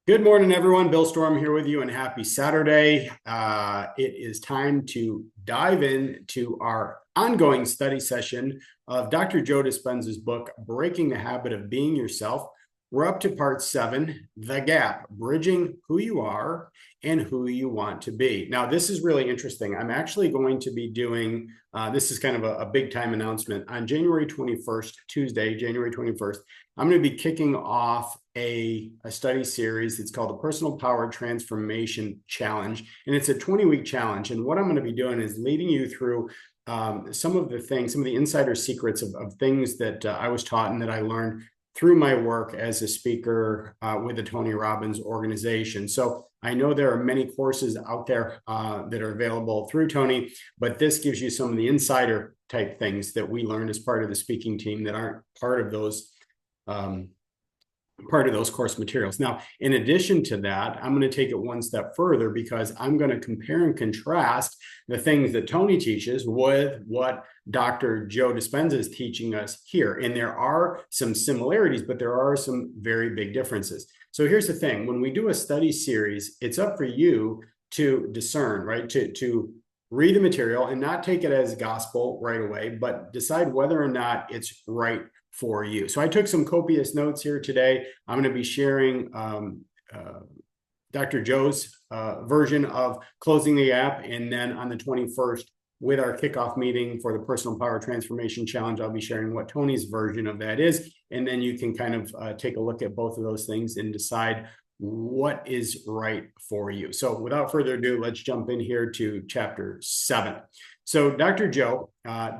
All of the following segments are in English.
Good morning, everyone. Bill Storm here with you, and happy Saturday. It is time to dive into our ongoing study session of Dr. Joe Dispenza's book, Breaking the Habit of Being Yourself. We're up to part 7, The Gap, Bridging Who You Are and Who You Want to Be. Now, this is really interesting. I'm actually going to be doing, this is kind of a big time announcement. On January 21st, Tuesday, January 21st, I'm going to be kicking off a study series. It's called the Personal Power Transformation Challenge, and it's a 20-week challenge. And what I'm going to be doing is leading you through some of the insider secrets of things that I was taught and that I learned through my work as a speaker with the Tony Robbins organization. So I know there are many courses out there that are available through Tony, but this gives you some of the insider type things that we learned as part of the speaking team that aren't part of those course materials. Now, in addition to that, I'm going to take it one step further because I'm going to compare and contrast the things that Tony teaches with what Dr. Joe Dispenza is teaching us here. And there are some similarities, but there are some very big differences. So here's the thing. When we do a study series, it's up for you to discern, right? To read the material and not take it as gospel right away, but decide whether or not it's right for you. So I took some copious notes here today. I'm going to be sharing Dr. Joe's version of Closing the Gap. And then on the 21st, with our kickoff meeting for the Personal Power Transformation Challenge, I'll be sharing what Tony's version of that is. And then you can kind of take a look at both of those things and decide what is right for you. So without further ado, let's jump in here to chapter 7. So Dr. Joe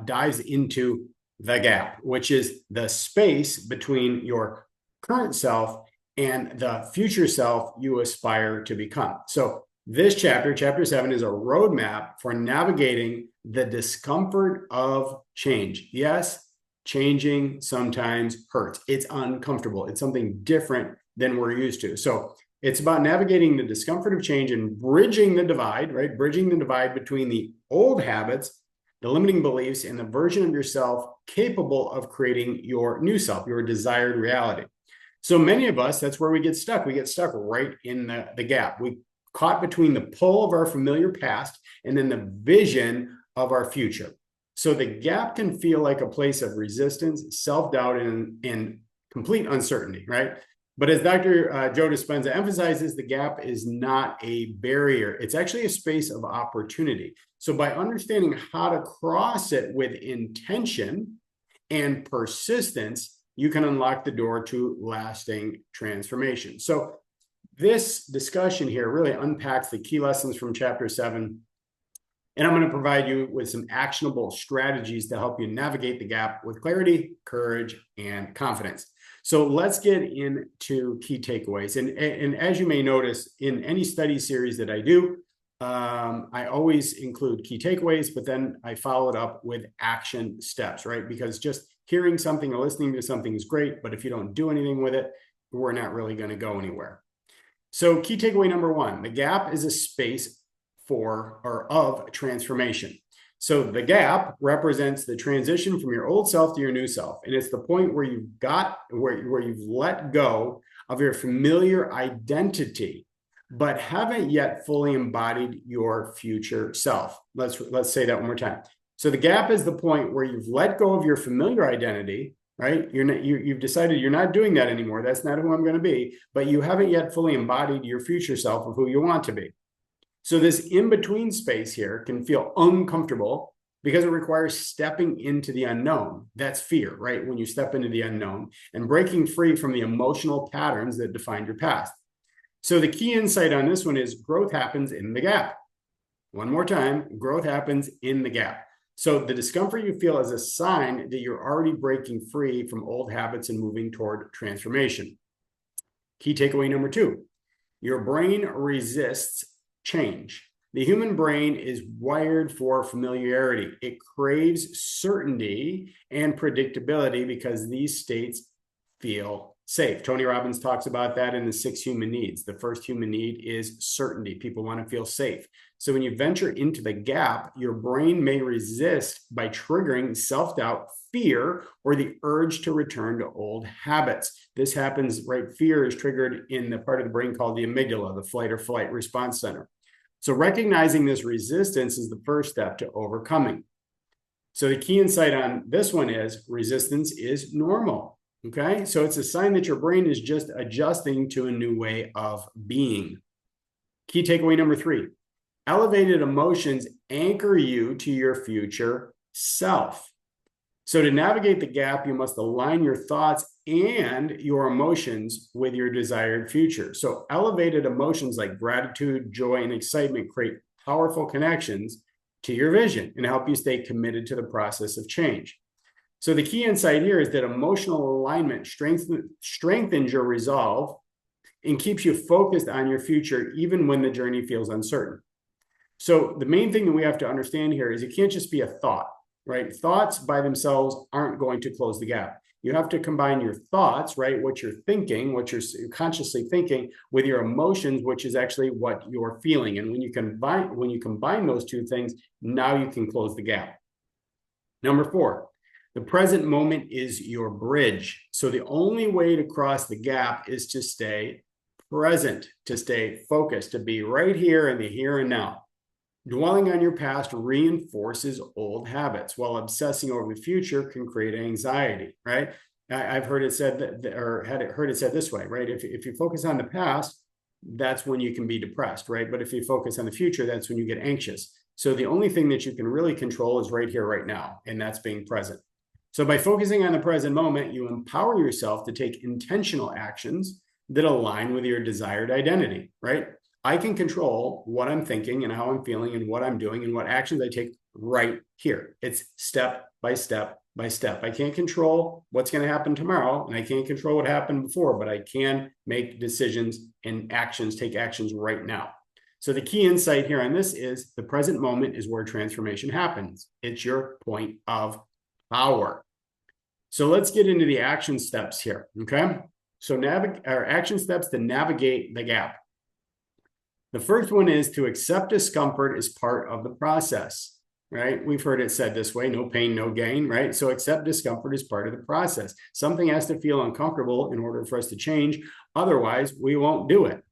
dives into the gap, which is the space between your current self and the future self you aspire to become. So this chapter 7, is a roadmap for navigating the discomfort of change. Yes, changing sometimes hurts. It's uncomfortable. It's something different than we're used to. So it's about navigating the discomfort of change and bridging the divide, right? Bridging the divide between the old habits, the limiting beliefs, and the version of yourself capable of creating your new self, your desired reality. So many of us, that's where we get stuck. We get stuck right in the gap. We caught between the pull of our familiar past and then the vision of our future. So the gap can feel like a place of resistance, self-doubt, and complete uncertainty, right? But as Dr. Joe Dispenza emphasizes, the gap is not a barrier. It's actually a space of opportunity. So by understanding how to cross it with intention and persistence, you can unlock the door to lasting transformation. So this discussion here really unpacks the key lessons from chapter 7. And I'm going to provide you with some actionable strategies to help you navigate the gap with clarity, courage, and confidence. So let's get into key takeaways. And as you may notice, in any study series that I do, I always include key takeaways, but then I follow it up with action steps, right? Because just hearing something or listening to something is great, but if you don't do anything with it, we're not really going to go anywhere. So key takeaway number 1, the gap is a space of transformation. So the gap represents the transition from your old self to your new self. And it's the point where you've let go of your familiar identity, but haven't yet fully embodied your future self. Let's say that one more time. So the gap is the point where you've let go of your familiar identity, right? You've decided you're not doing that anymore. That's not who I'm going to be, but you haven't yet fully embodied your future self of who you want to be. So this in-between space here can feel uncomfortable because it requires stepping into the unknown. That's fear, right? When you step into the unknown and breaking free from the emotional patterns that defined your past. So the key insight on this one is growth happens in the gap. One more time, growth happens in the gap. So the discomfort you feel is a sign that you're already breaking free from old habits and moving toward transformation. Key takeaway number 2, your brain resists change. The human brain is wired for familiarity. It craves certainty and predictability because these states feel safe. Tony Robbins talks about that in the 6 human needs. The first human need is certainty. People want to feel safe. So when you venture into the gap, your brain may resist by triggering self-doubt, fear or the urge to return to old habits. This happens, right? Fear is triggered in the part of the brain called the amygdala, the flight or flight response center. So recognizing this resistance is the first step to overcoming. So the key insight on this one is resistance is normal. Okay, so it's a sign that your brain is just adjusting to a new way of being. Key takeaway number 3, elevated emotions anchor you to your future self. So to navigate the gap, you must align your thoughts and your emotions with your desired future. So elevated emotions like gratitude, joy, and excitement create powerful connections to your vision and help you stay committed to the process of change. So the key insight here is that emotional alignment strengthens your resolve and keeps you focused on your future even when the journey feels uncertain. So the main thing that we have to understand here is it can't just be a thought, right? Thoughts by themselves aren't going to close the gap. You have to combine your thoughts, right? What you're thinking, what you're consciously thinking, with your emotions, which is actually what you're feeling. And when you combine those two things, now you can close the gap. Number 4, the present moment is your bridge. So the only way to cross the gap is to stay present, to stay focused, to be right here in the here and now. Dwelling on your past reinforces old habits, while obsessing over the future can create anxiety, right? I've heard it said heard it said this way, right? If you focus on the past, that's when you can be depressed, right? But if you focus on the future, that's when you get anxious. So the only thing that you can really control is right here, right now, and that's being present. So by focusing on the present moment, you empower yourself to take intentional actions that align with your desired identity, right? I can control what I'm thinking and how I'm feeling and what I'm doing and what actions I take right here. It's step by step by step. I can't control what's going to happen tomorrow, and I can't control what happened before, but I can make decisions and take actions right now. So the key insight here on this is the present moment is where transformation happens. It's your point of power. So let's get into the action steps here, okay? So action steps to navigate the gap. The first one is to accept discomfort as part of the process, right? We've heard it said this way, no pain, no gain, right? So accept discomfort as part of the process. Something has to feel uncomfortable in order for us to change. Otherwise, we won't do it.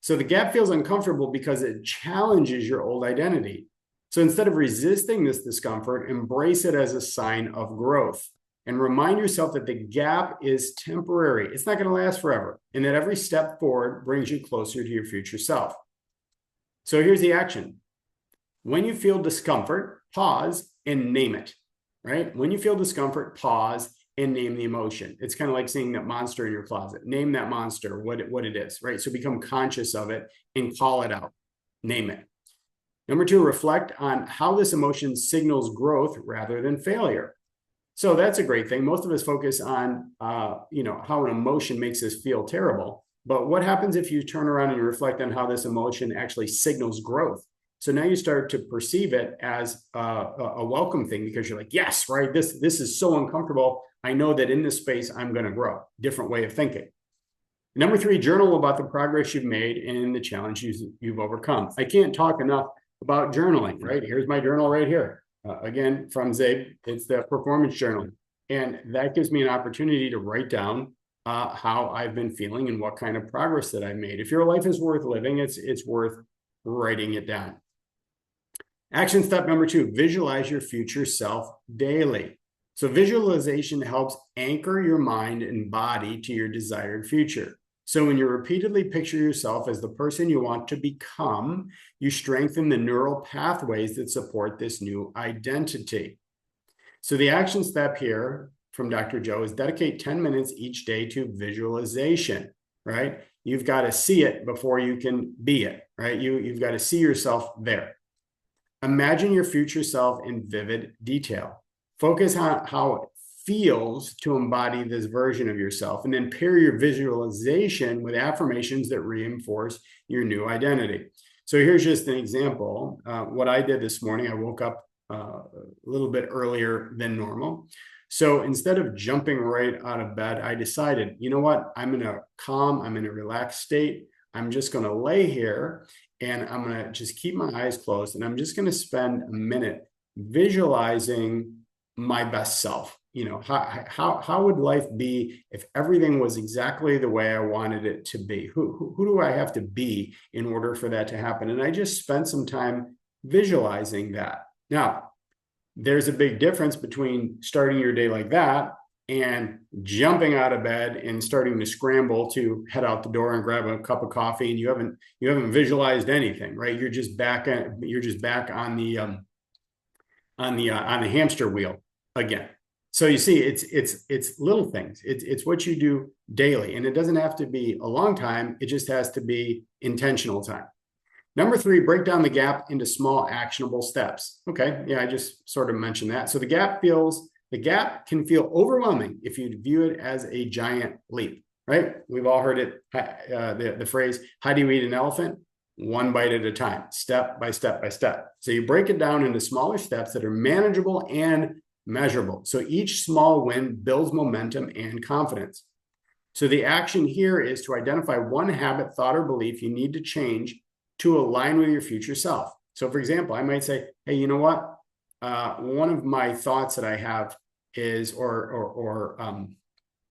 So the gap feels uncomfortable because it challenges your old identity. So instead of resisting this discomfort, embrace it as a sign of growth. And remind yourself that the gap is temporary. It's not going to last forever. And that every step forward brings you closer to your future self. So here's the action. When you feel discomfort, pause and name it, right? When you feel discomfort, pause and name the emotion. It's kind of like seeing that monster in your closet. Name that monster, what it is, right? So become conscious of it and call it out. Name it. Number 2, reflect on how this emotion signals growth rather than failure. So that's a great thing. Most of us focus on, how an emotion makes us feel terrible. But what happens if you turn around and you reflect on how this emotion actually signals growth? So now you start to perceive it as a welcome thing because you're like, yes, right, this is so uncomfortable. I know that in this space, I'm going to grow. Different way of thinking. Number 3, journal about the progress you've made and the challenges you've overcome. I can't talk enough about journaling, right? Here's my journal right here. Again, from Zabe, it's the performance journal. And that gives me an opportunity to write down how I've been feeling and what kind of progress that I made. If your life is worth living, it's worth writing it down. Action step number 2, visualize your future self daily. So visualization helps anchor your mind and body to your desired future. So when you repeatedly picture yourself as the person you want to become, you strengthen the neural pathways that support this new identity. So the action step here from Dr. Joe is dedicate 10 minutes each day to visualization, right? You've got to see it before you can be it, right? You've got to see yourself there. Imagine your future self in vivid detail. Focus on how it feels to embody this version of yourself, and then pair your visualization with affirmations that reinforce your new identity. So here's just an example. What I did this morning, I woke up a little bit earlier than normal. So instead of jumping right out of bed, I decided, you know what? I'm in a relaxed state. I'm just going to lay here and I'm going to just keep my eyes closed. And I'm just going to spend a minute visualizing my best self. how would life be if everything was exactly the way I wanted it to be? Who do I have to be in order for that to happen? And I just spent some time visualizing that. Now, there's a big difference between starting your day like that and jumping out of bed and starting to scramble to head out the door and grab a cup of coffee, and you haven't visualized anything, right? You're just back on the hamster wheel again. So you see, it's little things. It's what you do daily, and it doesn't have to be a long time. It just has to be intentional time. Number 3, break down the gap into small actionable steps. Okay, yeah, I just sort of mentioned that. So the gap can feel overwhelming if you view it as a giant leap, right? We've all heard it, the phrase, how do you eat an elephant? One bite at a time, step by step by step. So you break it down into smaller steps that are manageable and measurable. So each small win builds momentum and confidence. So the action here is to identify one habit, thought, or belief you need to change to align with your future self. So for example, I might say, hey, you know what? One of my thoughts that I have is,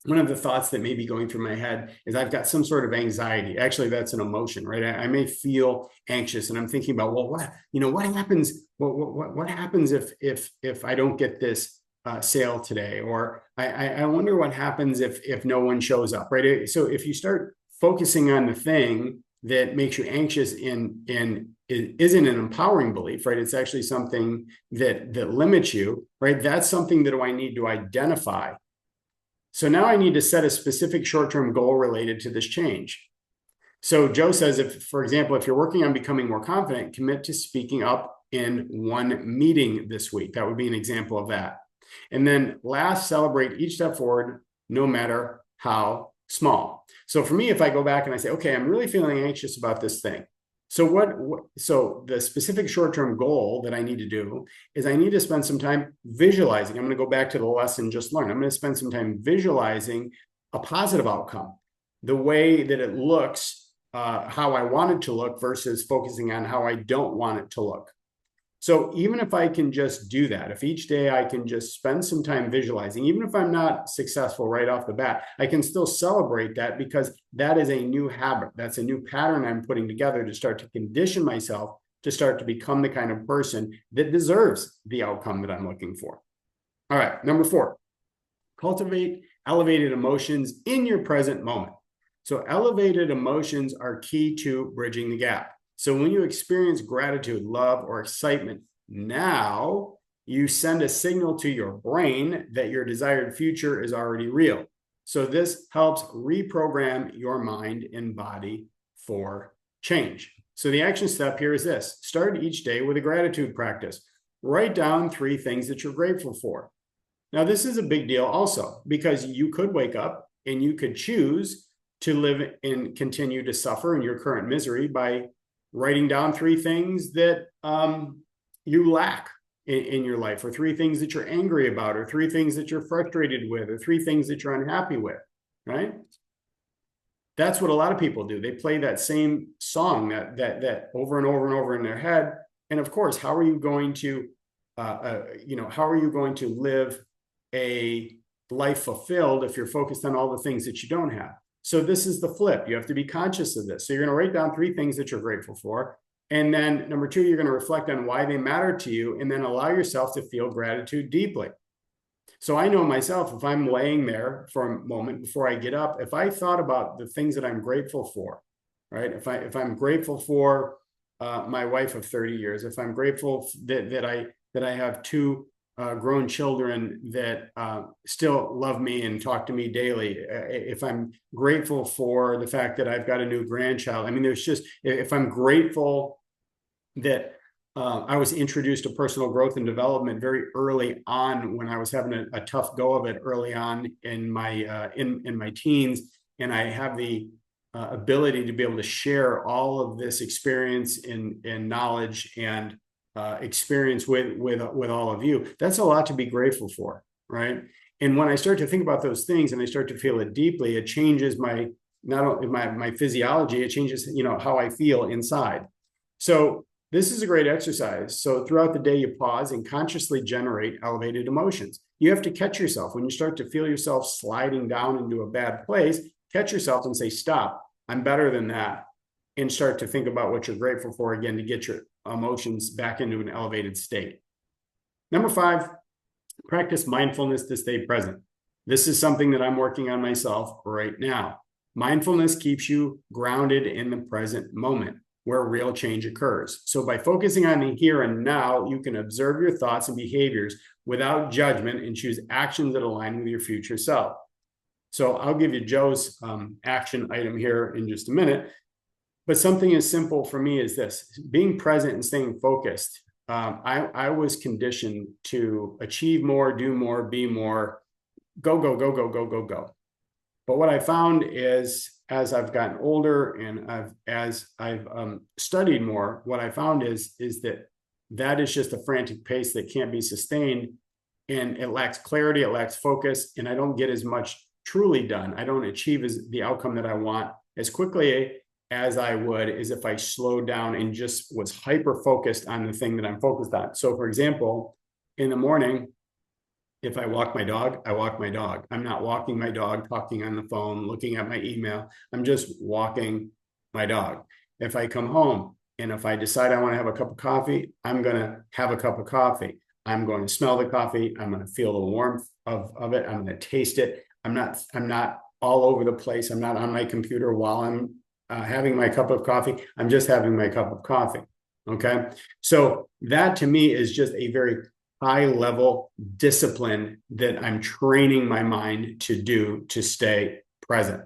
one of the thoughts that may be going through my head is I've got some sort of anxiety. Actually, that's an emotion, right? I may feel anxious, and I'm thinking about, well, what happens? What happens if I don't get this sale today? Or I wonder what happens if no one shows up, right? So if you start focusing on the thing that makes you anxious and it isn't an empowering belief, right? It's actually something that limits you, right? That's something that I need to identify. So now I need to set a specific short-term goal related to this change. So Joe says, for example, if you're working on becoming more confident, commit to speaking up in one meeting this week. That would be an example of that. And then last, celebrate each step forward, no matter how small. So for me, if I go back and I say, okay, I'm really feeling anxious about this thing. So so the specific short-term goal that I need to do is I need to spend some time visualizing. I'm going to go back to the lesson just learned. I'm going to spend some time visualizing a positive outcome, the way that it looks, how I want it to look versus focusing on how I don't want it to look. So even if I can just do that, if each day I can just spend some time visualizing, even if I'm not successful right off the bat, I can still celebrate that because that is a new habit. That's a new pattern I'm putting together to start to condition myself to start to become the kind of person that deserves the outcome that I'm looking for. All right, number 4, cultivate elevated emotions in your present moment. So elevated emotions are key to bridging the gap. So when you experience gratitude, love, or excitement, now you send a signal to your brain that your desired future is already real. So this helps reprogram your mind and body for change. So the action step here is this: start each day with a gratitude practice. Write down 3 things that you're grateful for. Now, this is a big deal also, because you could wake up and you could choose to live and continue to suffer in your current misery by writing down 3 things that you lack in your life, or 3 things that you're angry about, or 3 things that you're frustrated with, or 3 things that you're unhappy with, right? That's what a lot of people do. They play that same song that over and over and over in their head. And of course, how are you going to, how are you going to live a life fulfilled if you're focused on all the things that you don't have? So this is the flip. You have to be conscious of this. So you're going to write down 3 things that you're grateful for. And then number 2, you're going to reflect on why they matter to you, and then allow yourself to feel gratitude deeply. So I know myself, if I'm laying there for a moment before I get up, if I thought about the things that I'm grateful for, right? If I'm grateful for my wife of 30 years, if I'm grateful that I have 2 grown children that still love me and talk to me daily, if I'm grateful for the fact that I've got a new grandchild, I mean, if I'm grateful that I was introduced to personal growth and development very early on when I was having a tough go of it early on in my teens, and I have the ability to be able to share all of this experience and knowledge and experience with all of you. That's a lot to be grateful for, right? And when I start to think about those things and I start to feel it deeply, it changes not only my physiology, it changes how I feel inside. So this is a great exercise. So throughout the day, you pause and consciously generate elevated emotions. you have to catch yourself. When you start to feel yourself sliding down into a bad place, catch yourself and say, stop, I'm better than that. And start to think about what you're grateful for again to get your emotions back into an elevated state. Number 5, practice mindfulness to stay present. This is something that I'm working on myself right now. Mindfulness keeps you grounded in the present moment where real change occurs. So by focusing on the here and now, you can observe your thoughts and behaviors without judgment and choose actions that align with your future self. So I'll give you Joe's action item here in just a minute. But something as simple for me as this: being present and staying focused. I was conditioned to achieve more, do more, be more, go, go, go, go, go, go, go. But what I found is, as I've gotten older and as I've studied more, what I found is that is just a frantic pace that can't be sustained, and it lacks clarity, it lacks focus, and I don't get as much truly done. I don't achieve the outcome that I want as quickly as I would is if I slowed down and just was hyper focused on the thing that I'm focused on. So for example, in the morning, if I walk my dog, I walk my dog. I'm not walking my dog, talking on the phone, looking at my email. I'm just walking my dog. If I come home and if I decide I want to have a cup of coffee, I'm going to have a cup of coffee. I'm going to smell the coffee. I'm going to feel the warmth of it. I'm going to taste it. I'm not all over the place. I'm not on my computer while I'm having my cup of coffee. I'm just having my cup of coffee. Okay. So that to me is just a very high level discipline that I'm training my mind to do to stay present.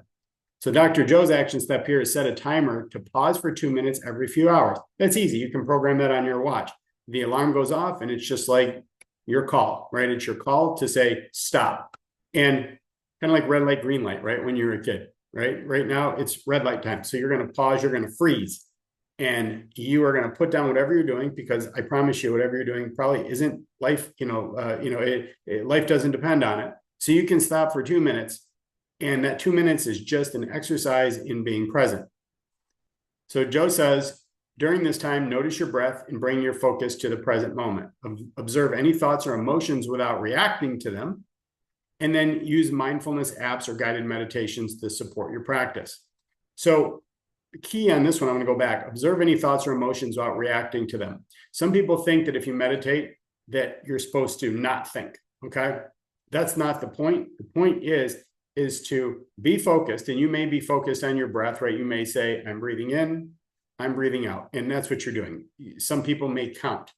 So Dr. Joe's action step here is set a timer to pause for 2 minutes every few hours. That's easy. You can program that on your watch. The alarm goes off and it's just like your call, right? It's your call to say, stop. And kind of like red light, green light, right? When you were a kid. Right now, it's red light time. So you're going to pause, you're going to freeze, and you are going to put down whatever you're doing, because I promise you, whatever you're doing probably isn't life. Life doesn't depend on it. So you can stop for 2 minutes, and that 2 minutes is just an exercise in being present. So Joe says, during this time, notice your breath and bring your focus to the present moment. Observe any thoughts or emotions without reacting to them. And then use mindfulness apps or guided meditations to support your practice. So the key on this one, I'm going to go back. Observe any thoughts or emotions without reacting to them. Some people think that if you meditate, that you're supposed to not think. Okay. That's not the point. The point is to be focused, and you may be focused on your breath, right? You may say, I'm breathing in, I'm breathing out. And that's what you're doing. Some people may count.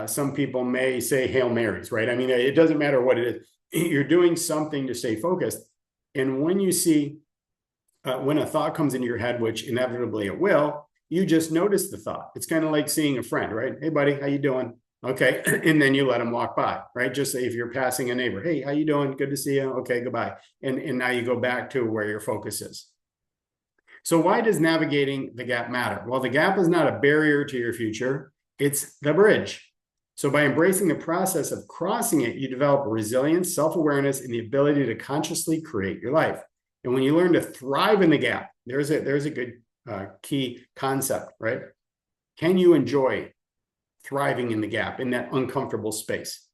Some people may say Hail Marys, right? I mean, it doesn't matter what it is. You're doing something to stay focused. And when you see, when a thought comes into your head, which inevitably it will, you just notice the thought. It's kind of like seeing a friend, right? Hey, buddy, how you doing? Okay. And then you let them walk by, right? Just say if you're passing a neighbor, hey, how you doing? Good to see you. Okay, goodbye. And now you go back to where your focus is. So why does navigating the gap matter? Well, the gap is not a barrier to your future. It's the bridge. So by embracing the process of crossing it, you develop resilience, self-awareness, and the ability to consciously create your life. And when you learn to thrive in the gap, there's a good key concept, right? Can you enjoy thriving in the gap, in that uncomfortable space?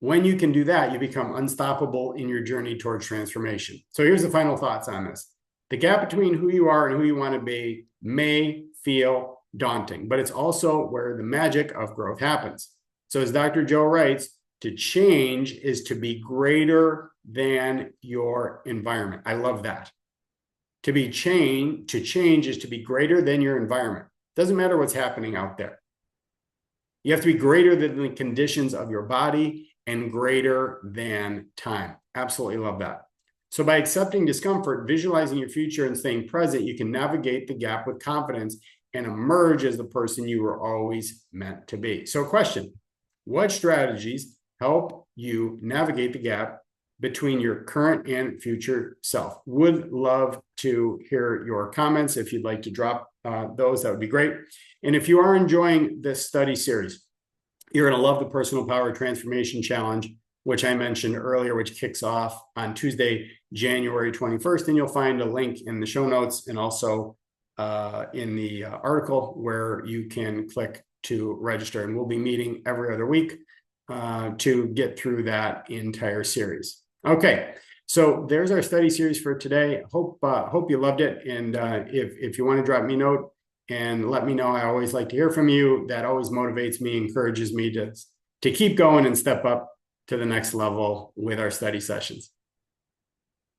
When you can do that, you become unstoppable in your journey towards transformation. So here's the final thoughts on this. The gap between who you are and who you want to be may feel daunting, but it's also where the magic of growth happens. So as Dr. Joe writes, to change is to be greater than your environment. I love that. To change is to be greater than your environment. Doesn't matter what's happening out there. You have to be greater than the conditions of your body and greater than time. Absolutely love that. So by accepting discomfort, visualizing your future, and staying present, you can navigate the gap with confidence and emerge as the person you were always meant to be. So question, what strategies help you navigate the gap between your current and future self? Would love to hear your comments. If you'd like to drop those, that would be great. And if you are enjoying this study series, you're going to love the Personal Power Transformation Challenge, which I mentioned earlier, which kicks off on Tuesday, January 21st. And you'll find a link in the show notes and also in the article where you can click to register. And we'll be meeting every other week to get through that entire series. Okay, so there's our study series for today. Hope you loved it, and if you want to drop me a note and let me know, I always like to hear from you. That always motivates me, encourages me to keep going and step up to the next level with our study sessions.